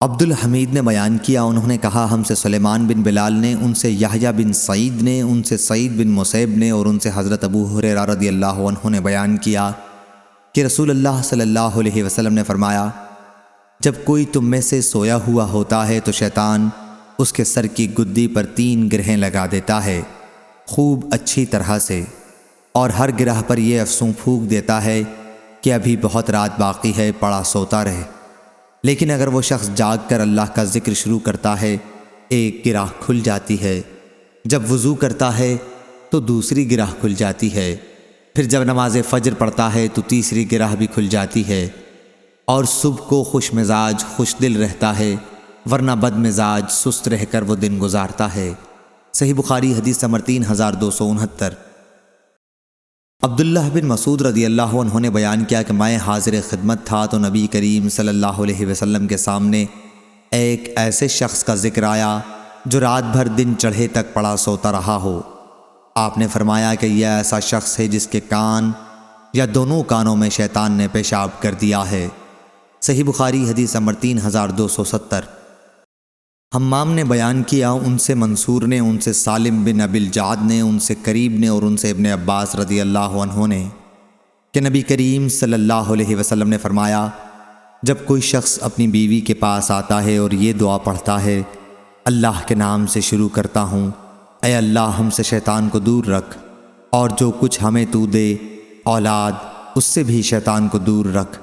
عبد الحمید نے بیان کیا، انہوں نے کہا ہم سے سلیمان بن بلال نے، ان سے یحییٰ بن سعید نے، ان سے سعید بن مسیب نے، اور ان سے حضرت ابو ہریرہ رضی اللہ عنہ نے بیان کیا کہ رسول اللہ صلی اللہ علیہ وسلم نے فرمایا، جب کوئی تم میں سے سویا ہوا ہوتا ہے تو شیطان اس کے سر کی گدی پر 3 گرہیں لگا دیتا ہے خوب اچھی طرح سے، اور ہر گرہ پر یہ افسوں پھونک دیتا ہے کہ ابھی بہت رات باقی ہے، پڑا سوتا رہے۔ لیکن اگر وہ شخص جاگ کر اللہ کا ذکر شروع کرتا ہے، ایک گرہ کھل جاتی ہے، جب وضو کرتا ہے تو دوسری گرہ کھل جاتی ہے، پھر جب نماز فجر پڑھتا ہے تو تیسری گرہ بھی کھل جاتی ہے، اور صبح کو خوش مزاج خوش دل رہتا ہے، ورنہ بد مزاج سست رہ کر وہ دن گزارتا ہے۔ صحیح بخاری حدیث نمبر 3269۔ عبداللہ بن مسعود رضی اللہ عنہ نے بیان کیا کہ میں حاضر خدمت تھا تو نبی کریم صلی اللہ علیہ وسلم کے سامنے ایک ایسے شخص کا ذکر آیا جو رات بھر دن چڑھے تک پڑا سوتا رہا ہو۔ آپ نے فرمایا کہ یہ ایسا شخص ہے جس کے کان یا دونوں کانوں میں شیطان نے پیشاب کر دیا ہے۔ صحیح بخاری حدیث نمبر 3270۔ حمام نے بیان کیا، ان سے منصور نے، ان سے سالم بن ابی الجعد نے، ان سے قریب نے، اور ان سے ابن عباس رضی اللہ عنہ نے کہ نبی کریم صلی اللہ علیہ وسلم نے فرمایا، جب کوئی شخص اپنی بیوی کے پاس آتا ہے اور یہ دعا پڑھتا ہے، اللہ کے نام سے شروع کرتا ہوں، اے اللہ ہم سے شیطان کو دور رکھ، اور جو کچھ ہمیں تو دے اولاد اس سے بھی شیطان کو دور رکھ،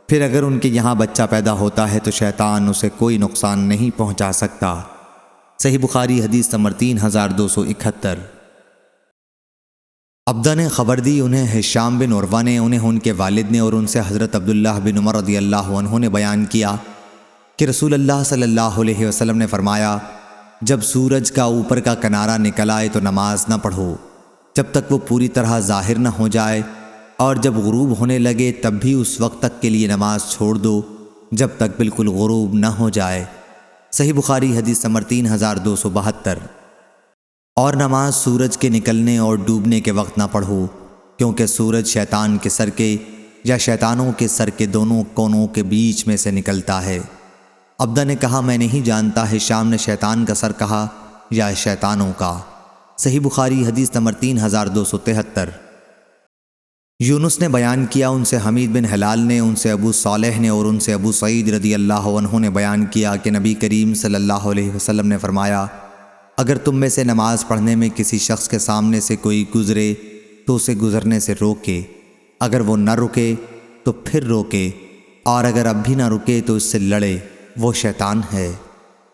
پھر اگر ان کے یہاں بچہ پیدا ہوتا ہے تو شیطان اسے کوئی نقصان نہیں پہنچا سکتا۔ صحیح بخاری حدیث نمبر 3271۔ عبدہ نے خبر دی، انہیں ہشام بن عروہ نے، انہیں ان کے والد نے، اور ان سے حضرت عبداللہ بن عمر رضی اللہ عنہ نے بیان کیا کہ رسول اللہ صلی اللہ علیہ وسلم نے فرمایا، جب سورج کا اوپر کا کنارہ نکل آئے تو نماز نہ پڑھو جب تک وہ پوری طرح ظاہر نہ ہو جائے، اور جب غروب ہونے لگے تب بھی اس وقت تک کے لیے نماز چھوڑ دو جب تک بالکل غروب نہ ہو جائے۔ صحیح بخاری حدیث نمبر 3272۔ اور نماز سورج کے نکلنے اور ڈوبنے کے وقت نہ پڑھو، کیونکہ سورج شیطان کے سر کے یا شیطانوں کے سر کے دونوں کونوں کے بیچ میں سے نکلتا ہے۔ عبدہ نے کہا، میں نہیں جانتا ہشام نے شیطان کا سر کہا یا شیطانوں کا۔ صحیح بخاری حدیث نمبر 3273۔ یونس نے بیان کیا، ان سے حمید بن ہلال نے، ان سے ابو صالح نے، اور ان سے ابو سعید رضی اللہ عنہ نے بیان کیا کہ نبی کریم صلی اللہ علیہ وسلم نے فرمایا، اگر تم میں سے نماز پڑھنے میں کسی شخص کے سامنے سے کوئی گزرے تو اسے گزرنے سے روکے، اگر وہ نہ رکے تو پھر روکے، اور اگر اب بھی نہ رکے تو اس سے لڑے، وہ شیطان ہے۔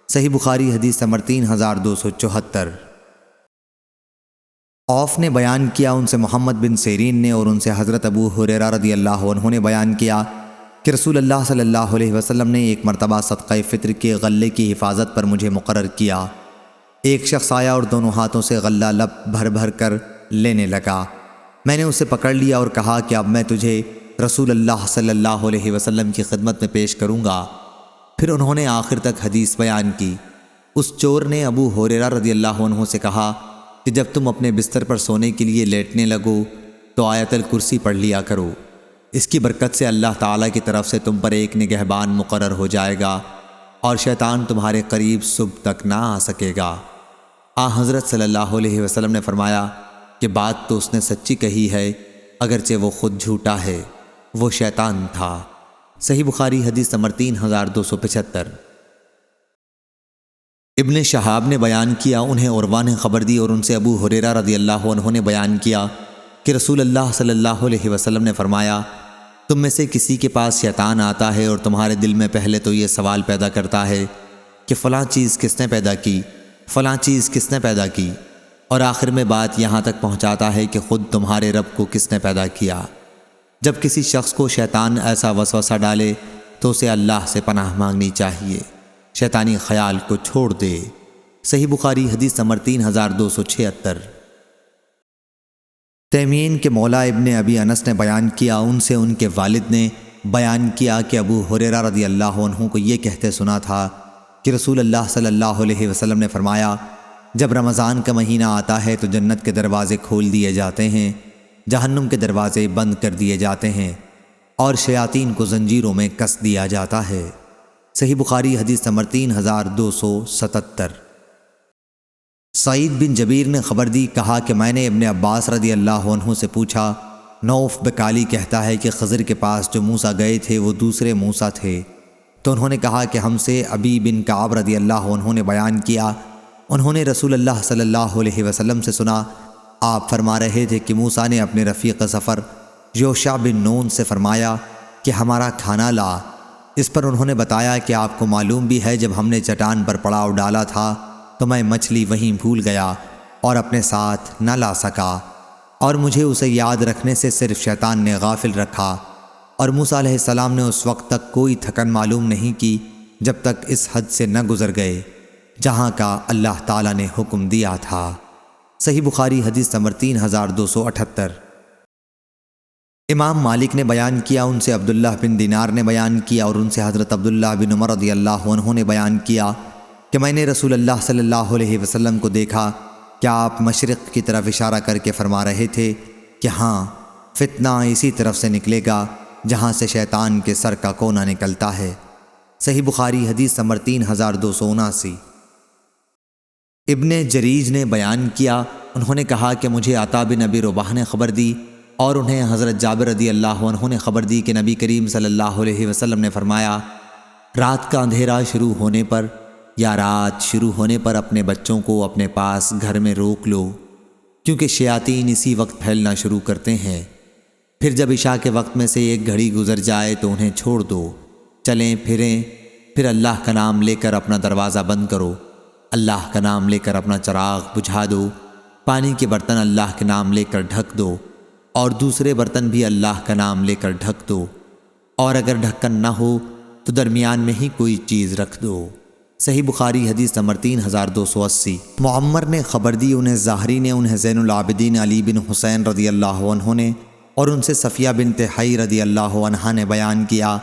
صحیح بخاری حدیث نمبر 3274۔ عوف نے بیان کیا، ان سے محمد بن سیرین نے، اور ان سے حضرت ابو ہریرہ رضی اللہ عنہ نے بیان کیا کہ رسول اللہ صلی اللہ علیہ وسلم نے ایک مرتبہ صدقہ فطر کے غلے کی حفاظت پر مجھے مقرر کیا۔ ایک شخص آیا اور دونوں ہاتھوں سے غلہ لب بھر بھر کر لینے لگا۔ میں نے اسے پکڑ لیا اور کہا کہ اب میں تجھے رسول اللہ صلی اللہ علیہ وسلم کی خدمت میں پیش کروں گا۔ پھر انہوں نے آخر تک حدیث بیان کی۔ اس چور نے ابو ہریرہ رضی اللہ عنہ سے کہا کہ جب تم اپنے بستر پر سونے کے لیے لیٹنے لگو تو آیت الکرسی پڑھ لیا کرو، اس کی برکت سے اللہ تعالیٰ کی طرف سے تم پر ایک نگہبان مقرر ہو جائے گا، اور شیطان تمہارے قریب صبح تک نہ آ سکے گا۔ حضرت صلی اللہ علیہ وسلم نے فرمایا کہ بات تو اس نے سچی کہی ہے، اگرچہ وہ خود جھوٹا ہے، وہ شیطان تھا۔ صحیح بخاری حدیث نمبر 3275۔ ابن شہاب نے بیان کیا، انہیں عروہ نے خبر دی، اور ان سے ابو ہریرہ رضی اللہ عنہ نے بیان کیا کہ رسول اللہ صلی اللہ علیہ وسلم نے فرمایا، تم میں سے کسی کے پاس شیطان آتا ہے اور تمہارے دل میں پہلے تو یہ سوال پیدا کرتا ہے کہ فلاں چیز کس نے پیدا کی، فلاں چیز کس نے پیدا کی، اور آخر میں بات یہاں تک پہنچاتا ہے کہ خود تمہارے رب کو کس نے پیدا کیا۔ جب کسی شخص کو شیطان ایسا وسوسہ ڈالے تو اسے اللہ سے پناہ مانگنی چاہیے، شیطانی خیال کو چھوڑ دے۔ صحیح بخاری حدیث نمبر 3276۔ تیمین کے مولا ابن ابی انس نے بیان کیا، ان سے ان کے والد نے بیان کیا کہ ابو ہریرہ رضی اللہ عنہ کو یہ کہتے سنا تھا کہ رسول اللہ صلی اللہ علیہ وسلم نے فرمایا، جب رمضان کا مہینہ آتا ہے تو جنت کے دروازے کھول دیے جاتے ہیں، جہنم کے دروازے بند کر دیے جاتے ہیں، اور شیاطین کو زنجیروں میں کس دیا جاتا ہے۔ صحیح بخاری حدیث نمبر 3277۔ سعید بن جبیر نے خبر دی، کہا کہ میں نے ابن عباس رضی اللہ عنہ سے پوچھا، نوف بکالی کہتا ہے کہ خضر کے پاس جو موسیٰ گئے تھے وہ دوسرے موسیٰ تھے، تو انہوں نے کہا کہ ہم سے ابی بن کعب رضی اللہ عنہ نے بیان کیا، انہوں نے رسول اللہ صلی اللہ علیہ وسلم سے سنا، آپ فرما رہے تھے کہ موسیٰ نے اپنے رفیق سفر یوشع بن نون سے فرمایا کہ ہمارا کھانا لا۔ اس پر انہوں نے بتایا کہ آپ کو معلوم بھی ہے جب ہم نے چٹان پر پڑاؤ ڈالا تھا تو میں مچھلی وہیں بھول گیا اور اپنے ساتھ نہ لا سکا، اور مجھے اسے یاد رکھنے سے صرف شیطان نے غافل رکھا، اور موسیٰ علیہ السلام نے اس وقت تک کوئی تھکن معلوم نہیں کی جب تک اس حد سے نہ گزر گئے جہاں کا اللہ تعالیٰ نے حکم دیا تھا۔ صحیح بخاری حدیث نمبر 3278۔ امام مالک نے بیان کیا، ان سے عبداللہ بن دینار نے بیان کیا، اور ان سے حضرت عبداللہ بن عمر رضی اللہ عنہ نے بیان کیا کہ میں نے رسول اللہ صلی اللہ علیہ وسلم کو دیکھا کہ آپ مشرق کی طرف اشارہ کر کے فرما رہے تھے کہ ہاں، فتنہ اسی طرف سے نکلے گا جہاں سے شیطان کے سر کا کونا نکلتا ہے۔ صحیح بخاری حدیث نمبر 3279۔ ابن جریج نے بیان کیا، انہوں نے کہا کہ مجھے عطا بن ابی رباح نے خبر دی، اور انہیں حضرت جابر رضی اللہ عنہ نے خبر دی کہ نبی کریم صلی اللہ علیہ وسلم نے فرمایا، رات کا اندھیرا شروع ہونے پر یا رات شروع ہونے پر اپنے بچوں کو اپنے پاس گھر میں روک لو، کیونکہ شیاطین اسی وقت پھیلنا شروع کرتے ہیں۔ پھر جب عشاء کے وقت میں سے ایک گھڑی گزر جائے تو انہیں چھوڑ دو، چلیں پھریں، پھر اللہ کا نام لے کر اپنا دروازہ بند کرو، اللہ کا نام لے کر اپنا چراغ بجھا دو، پانی کے برتن اللہ کے نام لے کر ڈھک دو، اور دوسرے برتن بھی اللہ کا نام لے کر ڈھک دو، اور اگر ڈھکن نہ ہو تو درمیان میں ہی کوئی چیز رکھ دو۔ صحیح بخاری حدیث نمبر 3280۔ معمر نے خبر دی، انہیں ظاہری نے، انہیں زین العابدین علی بن حسین رضی اللہ عنہ نے، اور ان سے صفیہ بنت حی رضی اللہ عنہا نے بیان کیا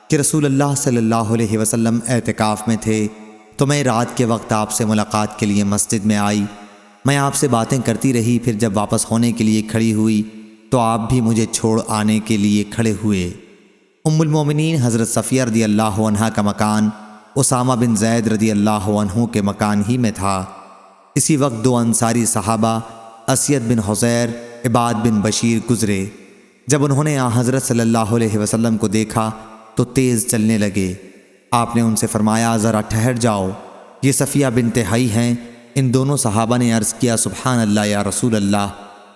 کہ رسول اللہ صلی اللہ علیہ وسلم اعتکاف میں تھے تو میں رات کے وقت آپ سے ملاقات کے لیے مسجد میں آئی، میں آپ سے باتیں کرتی رہی، پھر جب واپس ہونے کے لیے کھڑی ہوئی تو آپ بھی مجھے چھوڑ آنے کے لیے کھڑے ہوئے۔ ام المومنین حضرت صفیہ رضی اللہ عنہا کا مکان اسامہ بن زید رضی اللہ عنہ کے مکان ہی میں تھا۔ اسی وقت دو انصاری صحابہ اسید بن حضیر، عباد بن بشیر گزرے۔ جب انہوں نے حضرت صلی اللہ علیہ وسلم کو دیکھا تو تیز چلنے لگے۔ آپ نے ان سے فرمایا، ذرا ٹھہر جاؤ، یہ صفیہ بنت حی ہیں۔ ان دونوں صحابہ نے عرض کیا، سبحان اللہ یا رسول اللہ،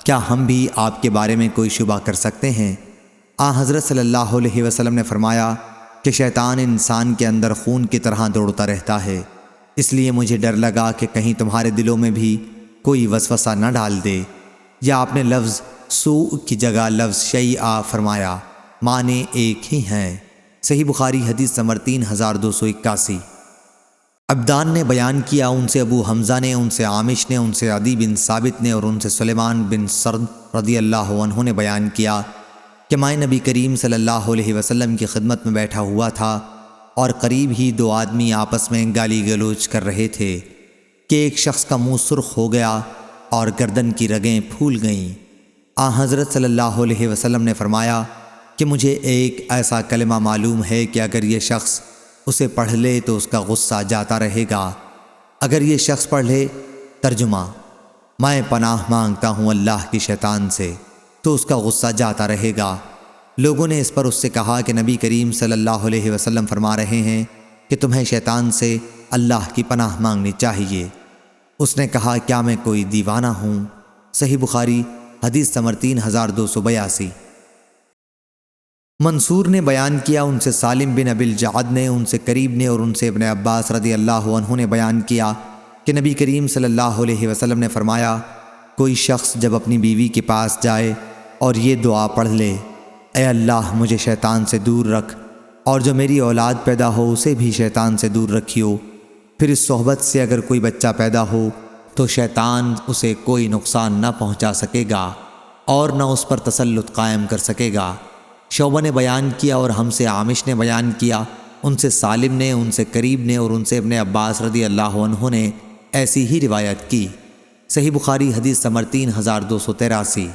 کیا ہم بھی آپ کے بارے میں کوئی شبہ کر سکتے ہیں؟ حضرت صلی اللہ علیہ وسلم نے فرمایا کہ شیطان انسان کے اندر خون کی طرح دوڑتا رہتا ہے، اس لیے مجھے ڈر لگا کہ کہیں تمہارے دلوں میں بھی کوئی وسوسہ نہ ڈال دے۔ یا آپ نے لفظ سوء کی جگہ لفظ شیء فرمایا، معنی ایک ہی ہیں۔ صحیح بخاری حدیث نمبر 3281۔ عبدان نے بیان کیا، ان سے ابو حمزہ نے، ان سے عامش نے، ان سے عدی بن ثابت نے، اور ان سے سلیمان بن سرد رضی اللہ عنہ نے بیان کیا کہ میں نبی کریم صلی اللہ علیہ وسلم کی خدمت میں بیٹھا ہوا تھا، اور قریب ہی دو آدمی آپس میں گالی گلوچ کر رہے تھے کہ ایک شخص کا منہ سرخ ہو گیا اور گردن کی رگیں پھول گئیں۔ حضرت صلی اللہ علیہ وسلم نے فرمایا کہ مجھے ایک ایسا کلمہ معلوم ہے کہ اگر یہ شخص اسے پڑھ لے تو اس کا غصہ جاتا رہے گا۔ اگر یہ شخص پڑھ لے، ترجمہ، میں پناہ مانگتا ہوں اللہ کی شیطان سے، تو اس کا غصہ جاتا رہے گا۔ لوگوں نے اس پر اس سے کہا کہ نبی کریم صلی اللہ علیہ وسلم فرما رہے ہیں کہ تمہیں شیطان سے اللہ کی پناہ مانگنی چاہیے۔ اس نے کہا، کیا میں کوئی دیوانہ ہوں؟ صحیح بخاری حدیث نمبر 3282۔ منصور نے بیان کیا، ان سے سالم بن ابی الجعد نے، ان سے قریب نے، اور ان سے ابن عباس رضی اللہ عنہ نے بیان کیا کہ نبی کریم صلی اللہ علیہ وسلم نے فرمایا، کوئی شخص جب اپنی بیوی کے پاس جائے اور یہ دعا پڑھ لے، اے اللہ مجھے شیطان سے دور رکھ، اور جو میری اولاد پیدا ہو اسے بھی شیطان سے دور رکھیو، پھر اس صحبت سے اگر کوئی بچہ پیدا ہو تو شیطان اسے کوئی نقصان نہ پہنچا سکے گا اور نہ اس پر تسلط قائم کر سکے گا۔ شعبہ نے بیان کیا، اور ہم سے عامش نے بیان کیا، ان سے سالم نے، ان سے قریب نے، اور ان سے ابن عباس رضی اللہ عنہ نے ایسی ہی روایت کی۔ صحیح بخاری حدیث نمبر 3283۔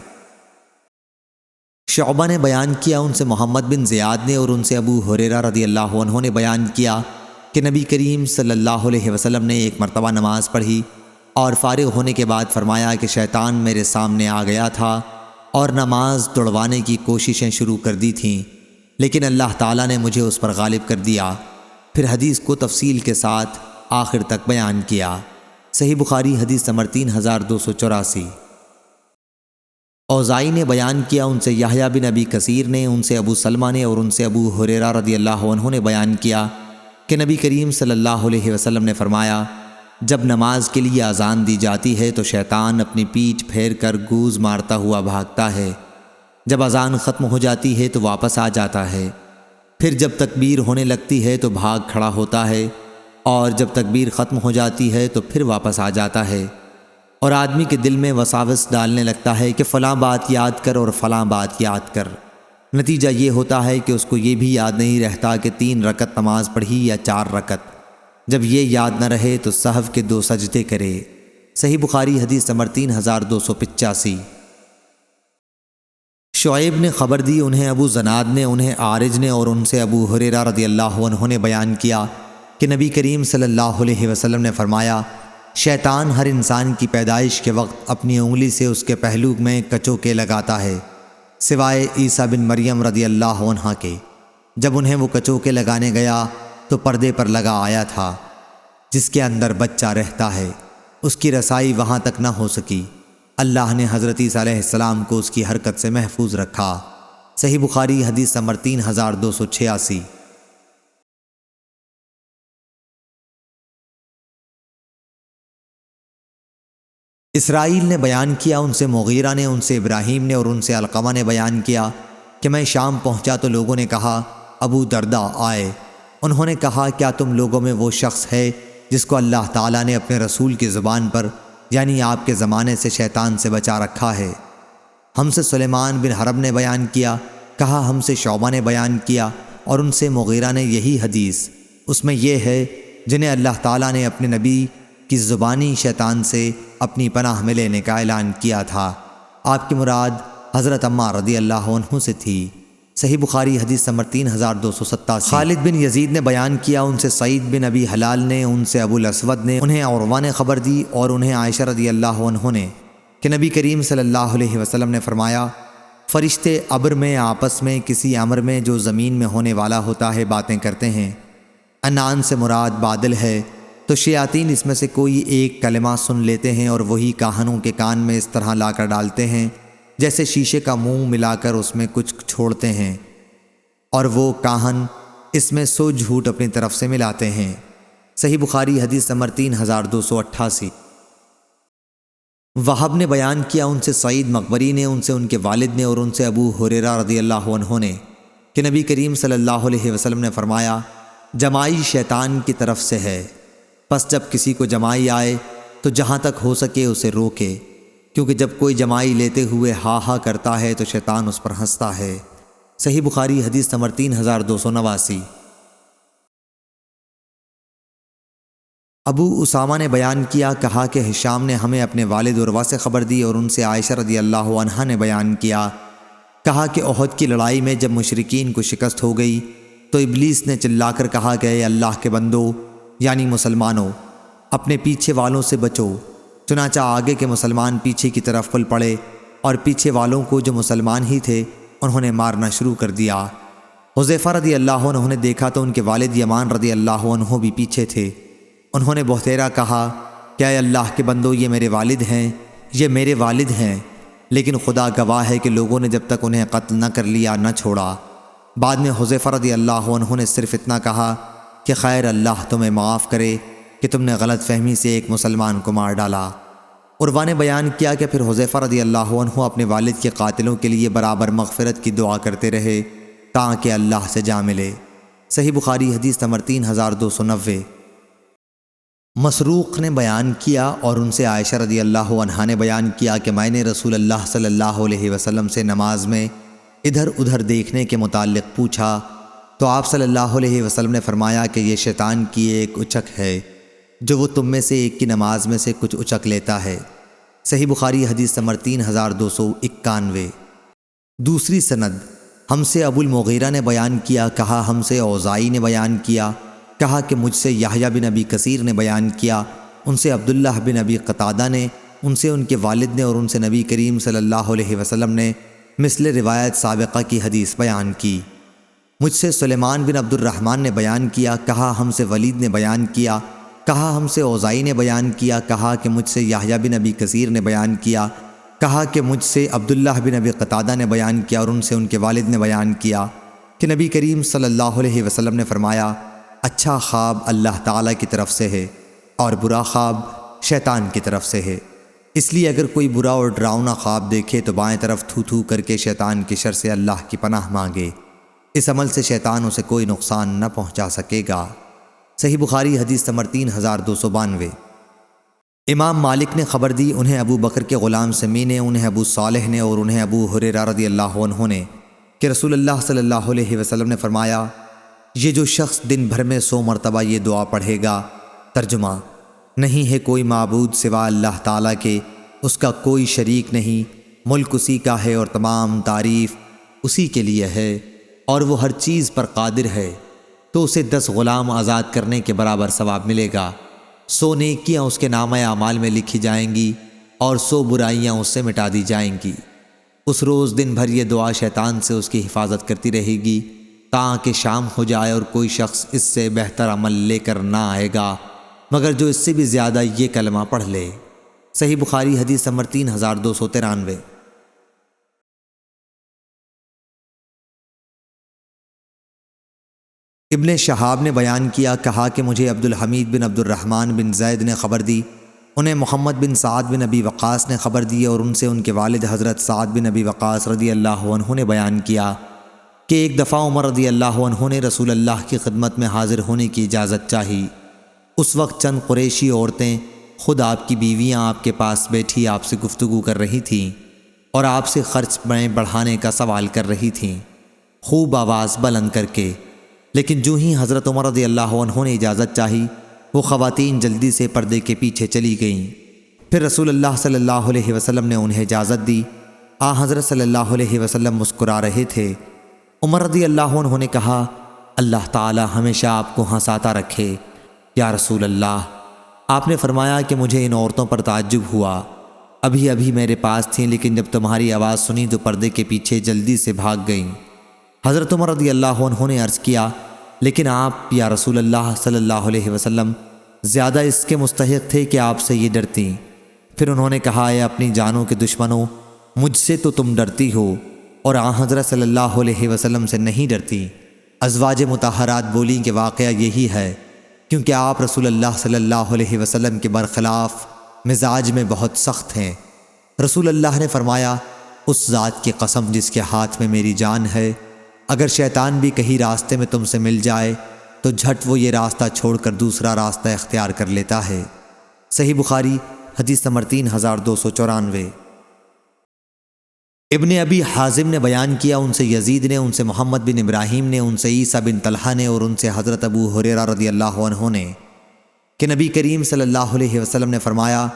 شعبہ نے بیان کیا، ان سے محمد بن زیاد نے، اور ان سے ابو ہریرہ رضی اللہ عنہ نے بیان کیا کہ نبی کریم صلی اللہ علیہ وسلم نے ایک مرتبہ نماز پڑھی اور فارغ ہونے کے بعد فرمایا کہ شیطان میرے سامنے آ گیا تھا اور نماز توڑوانے کی کوششیں شروع کر دی تھیں، لیکن اللہ تعالیٰ نے مجھے اس پر غالب کر دیا۔ پھر حدیث کو تفصیل کے ساتھ آخر تک بیان کیا۔ صحیح بخاری حدیث نمبر 3284۔ اوزائی نے بیان کیا، ان سے یحییٰ بن ابی کثیر نے، ان سے ابو سلمہ نے اور ان سے ابو ہریرہ رضی اللہ عنہ نے بیان کیا کہ نبی کریم صلی اللہ علیہ وسلم نے فرمایا، جب نماز کے لیے اذان دی جاتی ہے تو شیطان اپنی پیٹھ پھیر کر گوز مارتا ہوا بھاگتا ہے، جب اذان ختم ہو جاتی ہے تو واپس آ جاتا ہے، پھر جب تکبیر ہونے لگتی ہے تو بھاگ کھڑا ہوتا ہے، اور جب تکبیر ختم ہو جاتی ہے تو پھر واپس آ جاتا ہے، اور آدمی کے دل میں وساوس ڈالنے لگتا ہے کہ فلاں بات یاد کر اور فلاں بات یاد کر۔ نتیجہ یہ ہوتا ہے کہ اس کو یہ بھی یاد نہیں رہتا کہ 3 رکعت نماز پڑھی یا 4 رکعت۔ جب یہ یاد نہ رہے تو سہو کے 2 سجدے کرے۔ صحیح بخاری حدیث نمبر 3285۔ شعیب نے خبر دی، انہیں ابو زناد نے، انہیں عارج نے اور ان سے ابو ہریرہ رضی اللہ عنہ نے بیان کیا کہ نبی کریم صلی اللہ علیہ وسلم نے فرمایا، شیطان ہر انسان کی پیدائش کے وقت اپنی انگلی سے اس کے پہلو میں کچوکے لگاتا ہے، سوائے عیسیٰ بن مریم رضی اللہ عنہ کے۔ جب انہیں وہ کچوکے لگانے گیا تو پردے پر لگا آیا تھا جس کے اندر بچہ رہتا ہے، اس کی رسائی وہاں تک نہ ہو سکی۔ اللہ نے حضرت عیسیٰ علیہ السلام کو اس کی حرکت سے محفوظ رکھا۔ صحیح بخاری حدیث نمبر 3286۔ اسرائیل نے بیان کیا، ان سے مغیرہ نے، ان سے ابراہیم نے اور ان سے علقمہ نے بیان کیا کہ میں شام پہنچا تو لوگوں نے کہا ابو درداء آئے۔ انہوں نے کہا، کیا تم لوگوں میں وہ شخص ہے جس کو اللہ تعالیٰ نے اپنے رسول کی زبان پر یعنی آپ کے زمانے سے شیطان سے بچا رکھا ہے؟ ہم سے سلیمان بن حرب نے بیان کیا، کہا ہم سے شعبہ نے بیان کیا، اور ان سے مغیرہ نے یہی حدیث۔ اس میں یہ ہے جنہیں اللہ تعالیٰ نے اپنے نبی کی زبانی شیطان سے اپنی پناہ میں لینے کا اعلان کیا تھا۔ آپ کی مراد حضرت عمار رضی اللہ عنہ سے تھی۔ صحیح بخاری حدیث نمبر 3287۔ خالد بن یزید نے بیان کیا، ان سے سعید بن ابی حلال نے، ان سے ابو الاسود نے، انہیں عروہ نے خبر دی اور انہیں عائشہ رضی اللہ عنہ نے کہ نبی کریم صلی اللہ علیہ وسلم نے فرمایا، فرشتے ابر میں آپس میں کسی امر میں جو زمین میں ہونے والا ہوتا ہے باتیں کرتے ہیں۔ انان سے مراد بادل ہے، تو شیاطین اس میں سے کوئی ایک کلمہ سن لیتے ہیں اور وہی کاہنوں کے کان میں اس طرح لا کر ڈالتے ہیں جیسے شیشے کا منہ ملا کر اس میں کچھ چھوڑتے ہیں، اور وہ کاہن اس میں سو جھوٹ اپنی طرف سے ملاتے ہیں۔ صحیح بخاری حدیث نمبر 3288۔ وہب نے بیان کیا، ان سے سعید مقبری نے، ان سے ان کے والد نے اور ان سے ابو ہریرہ رضی اللہ عنہ نے کہ نبی کریم صلی اللہ علیہ وسلم نے فرمایا، جمائی شیطان کی طرف سے ہے، پس جب کسی کو جمائی آئے تو جہاں تک ہو سکے اسے روکے، کیونکہ جب کوئی جمائی لیتے ہوئے ہا ہا کرتا ہے تو شیطان اس پر ہنستا ہے۔ صحیح بخاری حدیث نمبر 3289۔ ابو اسامہ نے بیان کیا، کہا کہ ہشام نے ہمیں اپنے والد عروہ سے خبر دی اور ان سے عائشہ رضی اللہ عنہا نے بیان کیا، کہا کہ احد کی لڑائی میں جب مشرکین کو شکست ہو گئی تو ابلیس نے چلا کر کہا کہ اے اللہ کے بندو یعنی مسلمانوں، اپنے پیچھے والوں سے بچو۔ چنانچہ آگے کے مسلمان پیچھے کی طرف پل پڑے اور پیچھے والوں کو جو مسلمان ہی تھے انہوں نے مارنا شروع کر دیا۔ حذیفہ رضی اللہ عنہ نے دیکھا تو ان کے والد یمان رضی اللہ عنہ بھی پیچھے تھے۔ انہوں نے بہتیرا کہا کہ اے اللہ کے بندو، یہ میرے والد ہیں، یہ میرے والد ہیں، لیکن خدا گواہ ہے کہ لوگوں نے جب تک انہیں قتل نہ کر لیا نہ چھوڑا۔ بعد میں حذیفہ رضی اللہ عنہ نے صرف اتنا کہا کہ خیر اللہ تمہیں معاف کرے کہ تم نے غلط فہمی سے ایک مسلمان کو مار ڈالا۔ عروہ نے بیان کیا کہ پھر حذیفہ رضی اللہ عنہ اپنے والد کے قاتلوں کے لیے برابر مغفرت کی دعا کرتے رہے تاکہ اللہ سے جا ملے۔ صحیح بخاری حدیث نمبر 3290۔ مسروق نے بیان کیا اور ان سے عائشہ رضی اللہ عنہا نے بیان کیا کہ میں نے رسول اللہ صلی اللہ علیہ وسلم سے نماز میں ادھر ادھر دیکھنے کے متعلق پوچھا تو آپ صلی اللہ علیہ وسلم نے فرمایا کہ یہ شیطان کی ایک اچک ہے جو وہ تم میں سے ایک کی نماز میں سے کچھ اچک لیتا ہے۔ صحیح بخاری حدیث نمبر 3291۔ دوسری سند، ہم سے ابو المغیرہ نے بیان کیا، کہا ہم سے اوزائی نے بیان کیا کہا کہ مجھ سے یحییٰ بن ابی کثیر نے بیان کیا، ان سے عبداللہ بن ابی قتادہ نے، ان سے ان کے والد نے، اور ان سے نبی کریم صلی اللہ علیہ وسلم نے مثل روایت سابقہ کی حدیث بیان کی۔ مجھ سے سلیمان بن عبد الرحمن نے بیان کیا، کہا ہم سے ولید نے بیان کیا، کہا ہم سے اوزائی نے بیان کیا، کہا کہ مجھ سے یحییٰ بن ابی کثیر نے بیان کیا، کہا کہ مجھ سے عبداللہ بن ابی قتادہ نے بیان کیا، اور ان سے ان کے والد نے بیان کیا کہ نبی کریم صلی اللہ علیہ وسلم نے فرمایا، اچھا خواب اللہ تعالیٰ کی طرف سے ہے اور برا خواب شیطان کی طرف سے ہے۔ اس لیے اگر کوئی برا اور ڈراؤنا خواب دیکھے تو بائیں طرف تھو تھو کر کے شیطان کی شر سے اللہ کی پناہ مانگے، اس عمل سے شیطان اسے کوئی نقصان نہ پہنچا سکے گا۔ صحیح بخاری حدیث نمبر 3292۔ امام مالک نے خبر دی، انہیں ابو بکر کے غلام سمی نے، انہیں ابو صالح نے، اور انہیں ابو ہریرہ رضی اللہ عنہ نے کہ رسول اللہ صلی اللہ علیہ وسلم نے فرمایا، یہ جو شخص دن بھر میں 100 مرتبہ یہ دعا پڑھے گا، ترجمہ، نہیں ہے کوئی معبود سوا اللہ تعالیٰ کے، اس کا کوئی شریک نہیں، ملک اسی کا ہے اور تمام تعریف اسی کے لیے ہے، اور وہ ہر چیز پر قادر ہے، تو اسے 10 غلام آزاد کرنے کے برابر ثواب ملے گا، 100 نیکیاں اس کے نامہ اعمال میں لکھی جائیں گی اور 100 برائیاں اس سے مٹا دی جائیں گی۔ اس روز دن بھر یہ دعا شیطان سے اس کی حفاظت کرتی رہے گی تاکہ شام ہو جائے اور کوئی شخص اس سے بہتر عمل لے کر نہ آئے گا مگر جو اس سے بھی زیادہ یہ کلمہ پڑھ لے۔ صحیح بخاری حدیث نمبر 3293۔ ابن شہاب نے بیان کیا، کہا کہ مجھے عبد الحمید بن عبد الرحمن بن زید نے خبر دی، انہیں محمد بن سعد بن ابی وقاص نے خبر دی، اور ان سے ان کے والد حضرت سعد بن ابی وقاص رضی اللہ عنہ نے بیان کیا کہ ایک دفعہ عمر رضی اللہ عنہ نے رسول اللہ کی خدمت میں حاضر ہونے کی اجازت چاہی۔ اس وقت چند قریشی عورتیں، خود آپ کی بیویاں آپ کے پاس بیٹھی آپ سے گفتگو کر رہی تھیں اور آپ سے خرچ میں بڑھانے کا سوال کر رہی تھیں، خوب آواز بلند کر کے۔ لیکن جو ہی حضرت عمر رضی اللہ عنہ نے اجازت چاہی، وہ خواتین جلدی سے پردے کے پیچھے چلی گئیں۔ پھر رسول اللہ صلی اللہ علیہ وسلم نے انہیں اجازت دی۔ حضرت صلی اللہ علیہ وسلم مسکرا رہے تھے۔ عمر رضی اللہ عنہ نے کہا، اللہ تعالی ہمیشہ آپ کو ہنساتا رکھے یا رسول اللہ۔ آپ نے فرمایا کہ مجھے ان عورتوں پر تعجب ہوا، ابھی ابھی میرے پاس تھیں، لیکن جب تمہاری آواز سنی تو پردے کے پیچھے جلدی سے بھاگ گئیں۔ حضرت عمر رضی اللہ عنہ نے عرض کیا، لیکن آپ یا رسول اللہ صلی اللہ علیہ وسلم زیادہ اس کے مستحق تھے کہ آپ سے یہ ڈرتیں۔ پھر انہوں نے کہا، اے اپنی جانوں کے دشمنوں، مجھ سے تو تم ڈرتی ہو اور حضرت صلی اللہ علیہ وسلم سے نہیں ڈرتی۔ ازواج مطہرات بولیں کہ واقعہ یہی ہے، کیونکہ آپ رسول اللہ صلی اللہ علیہ وسلم کے برخلاف مزاج میں بہت سخت ہیں۔ رسول اللہ نے فرمایا، اس ذات کی قسم جس کے ہاتھ میں میری جان ہے، اگر شیطان بھی کہیں راستے میں تم سے مل جائے تو جھٹ وہ یہ راستہ چھوڑ کر دوسرا راستہ اختیار کر لیتا ہے۔ صحیح بخاری حدیث نمبر 3294۔ ابن ابی حازم نے بیان کیا، ان سے یزید نے، ان سے محمد بن ابراہیم نے، ان سے عیسیٰ بن طلحہ نے، اور ان سے حضرت ابو ہریرہ رضی اللہ عنہ نے کہ نبی کریم صلی اللہ علیہ وسلم نے فرمایا،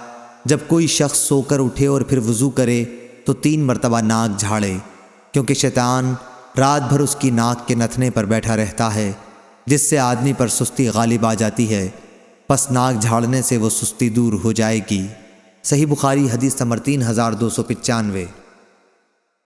جب کوئی شخص سو کر اٹھے اور پھر وضو کرے تو 3 مرتبہ ناک جھاڑے، کیونکہ شیطان رات بھر اس کی ناک کے نتھنے پر بیٹھا رہتا ہے، جس سے آدمی پر سستی غالب آ جاتی ہے، پس ناک جھاڑنے سے وہ سستی دور ہو جائے گی۔ صحیح بخاری حدیث نمبر 3295۔